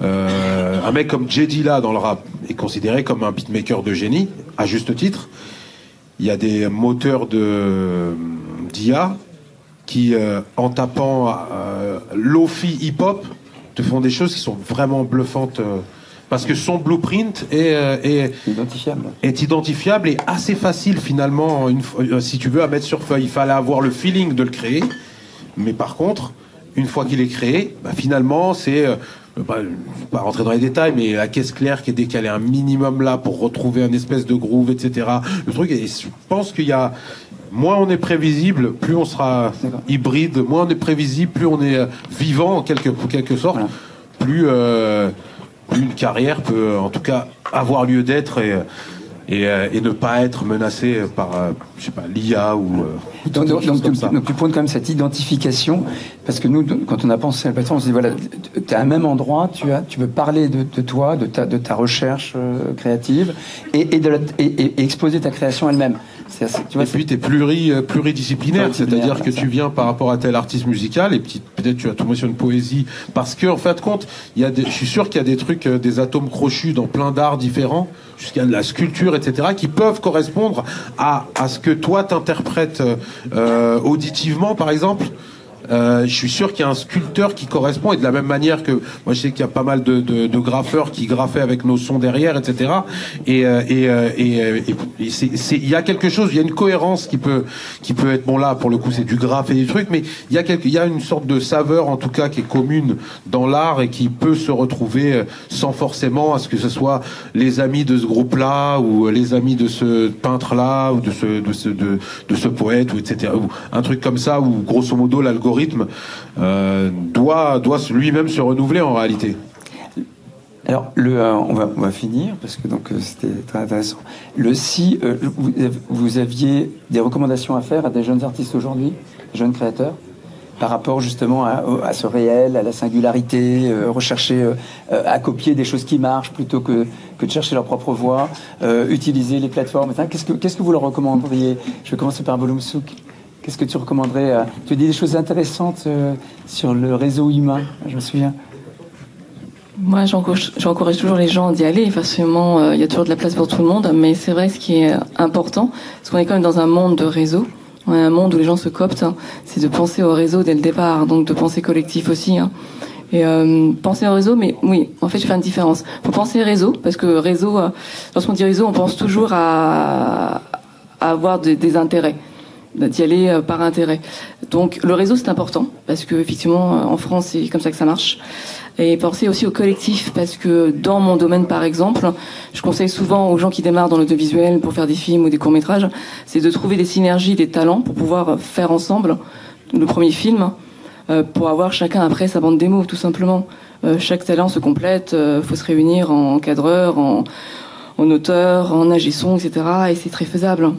un mec comme Jay Dilla dans le rap est considéré comme un beatmaker de génie, à juste titre. Il y a des moteurs d'IA qui, en tapant Lofi hip-hop, te font des choses qui sont vraiment bluffantes, parce que son blueprint est identifiable et assez facile finalement, si tu veux, à mettre sur feuille. Il fallait avoir le feeling de le créer, mais par contre, une fois qu'il est créé, finalement, c'est... je ne vais pas rentrer dans les détails, mais la caisse claire qui est décalée un minimum là pour retrouver un espèce de groove, etc. Le truc, et je pense qu'il y a... Moins on est prévisible, plus on sera hybride. Moins on est prévisible, plus on est vivant en quelque sorte. Voilà. Plus une carrière peut en tout cas avoir lieu d'être et ne pas être menacé par je sais pas, l'IA ou donc tu prônes quand même cette identification, parce que nous, quand on a pensé à la plateforme, on se dit voilà, tu es à un même endroit, tu veux parler de toi, de ta recherche créative et exposer ta création elle-même. Tu vois, et puis tu es pluridisciplinaire, c'est-à-dire que tu viens par rapport à tel artiste musical et peut-être tu vas tomber sur une poésie, parce que en fin de compte, je suis sûr qu'il y a des trucs, des atomes crochus dans plein d'arts différents, jusqu'à de la sculpture, etc., qui peuvent correspondre à ce que toi t'interprètes auditivement, par exemple. Je suis sûr qu'il y a un sculpteur qui correspond, et de la même manière que moi je sais qu'il y a pas mal de graffeurs qui graffaient avec nos sons derrière, etc. Il y a quelque chose, il y a une cohérence qui peut être, bon là pour le coup c'est du graphe et des trucs, mais il y a une sorte de saveur en tout cas qui est commune dans l'art et qui peut se retrouver sans forcément à ce que ce soit les amis de ce groupe-là ou les amis de ce peintre-là ou de ce poète, ou etc. Ou un truc comme ça où grosso modo l'algorithme doit lui-même se renouveler en réalité. Alors, on va finir, parce que donc c'était très intéressant. Si vous aviez des recommandations à faire à des jeunes artistes aujourd'hui, des jeunes créateurs, par rapport justement à ce réel, à la singularité, rechercher à copier des choses qui marchent plutôt que de chercher leur propre voix, utiliser les plateformes, etc. Qu'est-ce que vous leur recommanderiez? Je vais commencer par Bouloum Souk. Qu'est-ce que tu recommanderais? Tu dis des choses intéressantes sur le réseau humain, je me souviens. Moi, j'encourage toujours les gens d'y aller. Forcément, il y a toujours de la place pour tout le monde, mais c'est vrai, ce qui est important, parce qu'on est quand même dans un monde de réseau, on est un monde où les gens se cooptent, c'est de penser au réseau dès le départ, donc de penser collectif aussi. Et penser au réseau, mais oui, en fait, je fais une différence. Il faut penser réseau, parce que réseau, lorsqu'on dit réseau, on pense toujours à avoir des intérêts, d'y aller par intérêt. Donc le réseau, c'est important, parce que effectivement en France c'est comme ça que ça marche. Et penser aussi au collectif, parce que dans mon domaine par exemple, je conseille souvent aux gens qui démarrent dans l'audiovisuel pour faire des films ou des courts-métrages, c'est de trouver des synergies, des talents pour pouvoir faire ensemble le premier film, pour avoir chacun après sa bande démo, tout simplement. Chaque talent se complète, faut se réunir en cadreur, en auteur, en ingé son, etc. Et c'est très faisable.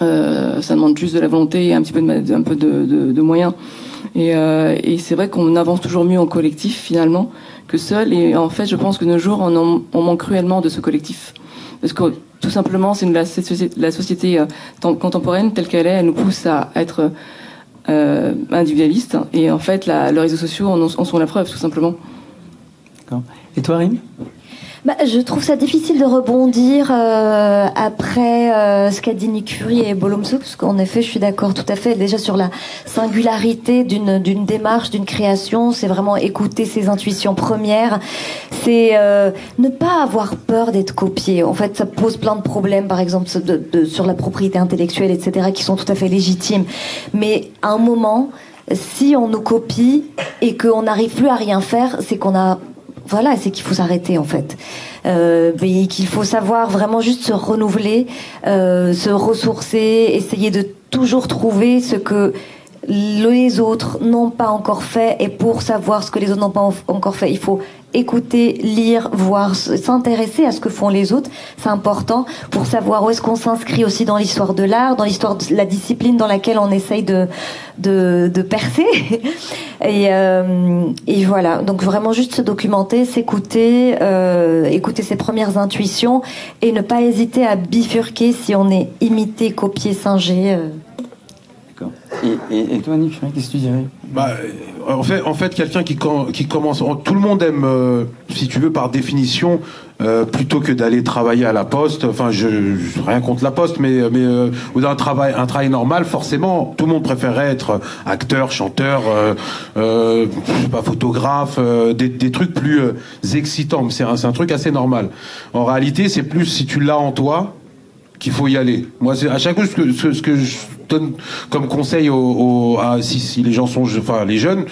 Ça demande juste de la volonté et un peu de moyens. Et c'est vrai qu'on avance toujours mieux en collectif finalement que seul. Et en fait, je pense que nos jours, on manque cruellement de ce collectif. Parce que tout simplement, la société contemporaine telle qu'elle est, elle nous pousse à être individualistes. Et en fait, les réseaux sociaux en sont la preuve, tout simplement. D'accord. Et toi, Rim ? Je trouve ça difficile de rebondir après ce qu'a dit Nick Fury et Bolomso, parce qu'en effet, je suis d'accord tout à fait déjà sur la singularité d'une démarche, d'une création. C'est vraiment écouter ses intuitions premières. C'est ne pas avoir peur d'être copié. En fait, ça pose plein de problèmes, par exemple sur la propriété intellectuelle, etc., qui sont tout à fait légitimes. Mais à un moment, si on nous copie et qu'on n'arrive plus à rien faire, c'est qu'on a... Voilà, c'est qu'il faut s'arrêter en fait. Et qu'il faut savoir vraiment juste se renouveler, se ressourcer, essayer de toujours trouver ce que les autres n'ont pas encore fait. Et pour savoir ce que les autres n'ont pas encore fait, il faut écouter, lire, voir, s'intéresser à ce que font les autres. C'est important pour savoir où est-ce qu'on s'inscrit aussi dans l'histoire de l'art, dans l'histoire de la discipline dans laquelle on essaye de percer. Et voilà. Donc vraiment juste se documenter, s'écouter, écouter ses premières intuitions et ne pas hésiter à bifurquer si on est imité, copié, singé. D'accord. Et toi, Nick, qu'est-ce que tu dirais ? En fait, quelqu'un qui commence, tout le monde aime, si tu veux, par définition, plutôt que d'aller travailler à la poste. Enfin, rien contre la poste, mais ou d'un un travail normal, forcément, tout le monde préférerait être acteur, chanteur, je sais pas, photographe, des trucs plus excitants. Mais c'est un truc assez normal. En réalité, c'est plus si tu l'as en toi qu'il faut y aller. Moi, c'est à chaque fois ce que je donne comme conseil si les gens sont, enfin les jeunes,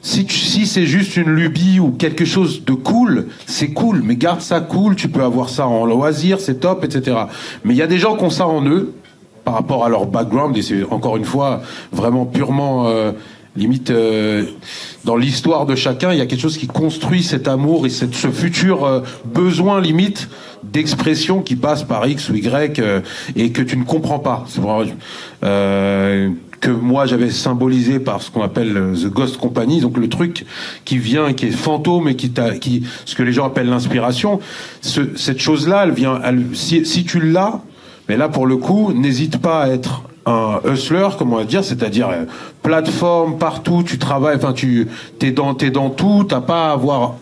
si c'est juste une lubie ou quelque chose de cool, c'est cool, mais garde ça cool. Tu peux avoir ça en loisir, c'est top, etc. Mais il y a des gens qui ont ça en eux par rapport à leur background, et c'est encore une fois vraiment purement limite dans l'histoire de chacun, il y a quelque chose qui construit cet amour et ce futur besoin limite d'expression qui passe par X ou Y et que tu ne comprends pas. C'est vraiment, que moi j'avais symbolisé par ce qu'on appelle The Ghost Company, donc le truc qui vient, qui est fantôme et ce que les gens appellent l'inspiration. Cette chose-là, elle vient, si tu l'as, mais là pour le coup, n'hésite pas à être un hustler, comme on va dire, c'est-à-dire plateforme partout, tu travailles, enfin t'es dans tout, t'as pas à avoir,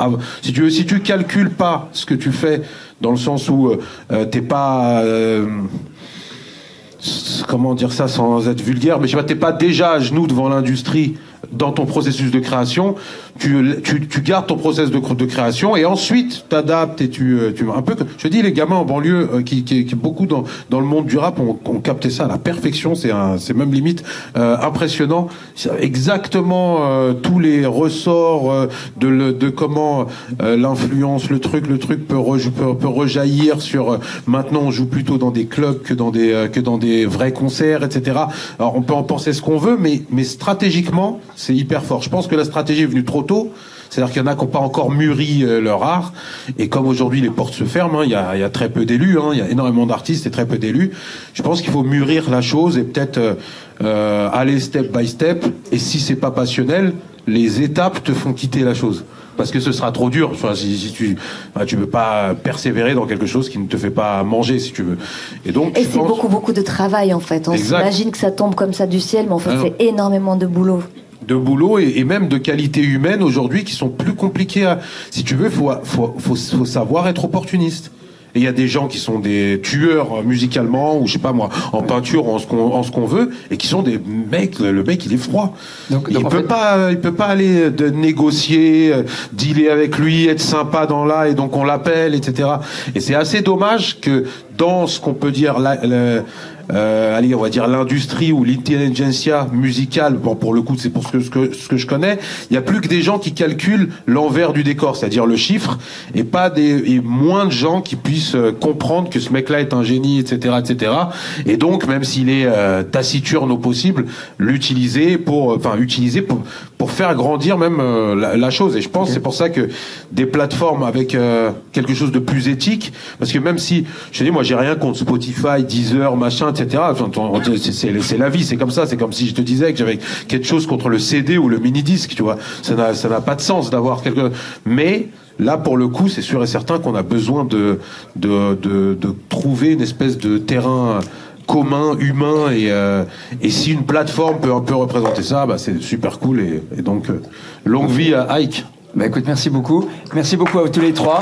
si tu calcules pas ce que tu fais, dans le sens où t'es pas comment dire ça sans être vulgaire, mais je sais pas, t'es pas déjà à genoux devant l'industrie dans ton processus de création, tu gardes ton processus de création et ensuite t'adaptes et tu un peu, je dis les gamins en banlieue qui beaucoup dans le monde du rap ont capté ça à la perfection, c'est même limite impressionnant, exactement tous les ressorts de comment l'influence, le truc peut rejaillir sur maintenant on joue plutôt dans des clubs que dans des vrais concerts, etc. Alors on peut en penser ce qu'on veut, mais stratégiquement c'est hyper fort. Je pense que la stratégie est venue trop tôt. C'est-à-dire qu'il y en a qui n'ont pas encore mûri leur art. Et comme aujourd'hui les portes se ferment, il y a très peu d'élus, il y a énormément d'artistes et très peu d'élus. Je pense qu'il faut mûrir la chose et peut-être aller step by step. Et si c'est pas passionnel, les étapes te font quitter la chose. Parce que ce sera trop dur. Enfin, si tu peux pas persévérer dans quelque chose qui ne te fait pas manger, si tu veux. Et c'est beaucoup de travail en fait. On s'imagine que ça tombe comme ça du ciel, mais en fait c'est énormément de boulot. Et même de qualité humaine aujourd'hui qui sont plus compliquées si tu veux, faut savoir être opportuniste. Et il y a des gens qui sont des tueurs musicalement, ou je sais pas moi, en peinture, en ce qu'on veut, et qui sont des mecs, le mec il est froid. Donc il peut pas aller négocier, dealer avec lui, être sympa et donc on l'appelle, etc. Et c'est assez dommage que dans ce qu'on peut dire on va dire l'industrie ou l'intelligentsia musicale, bon pour le coup c'est pour ce que je connais, il y a plus que des gens qui calculent l'envers du décor, c'est-à-dire le chiffre, et moins de gens qui puissent comprendre que ce mec-là est un génie, etc., etc. Et donc même s'il est taciturne au possible, l'utiliser pour pour faire grandir même la chose. Et je pense c'est pour ça que des plateformes avec quelque chose de plus éthique, parce que même si, je te dis, moi j'ai rien contre Spotify, Deezer, machin, etc. Enfin, c'est la vie, c'est comme ça. C'est comme si je te disais que j'avais quelque chose contre le CD ou le mini-disque, tu vois. Ça n'a pas de sens d'avoir quelque... Mais là, pour le coup, c'est sûr et certain qu'on a besoin de trouver une espèce de terrain commun, humain, et si une plateforme peut un peu représenter ça, bah c'est super cool, et donc longue vie à Ike. Bah écoute, merci beaucoup à tous les trois.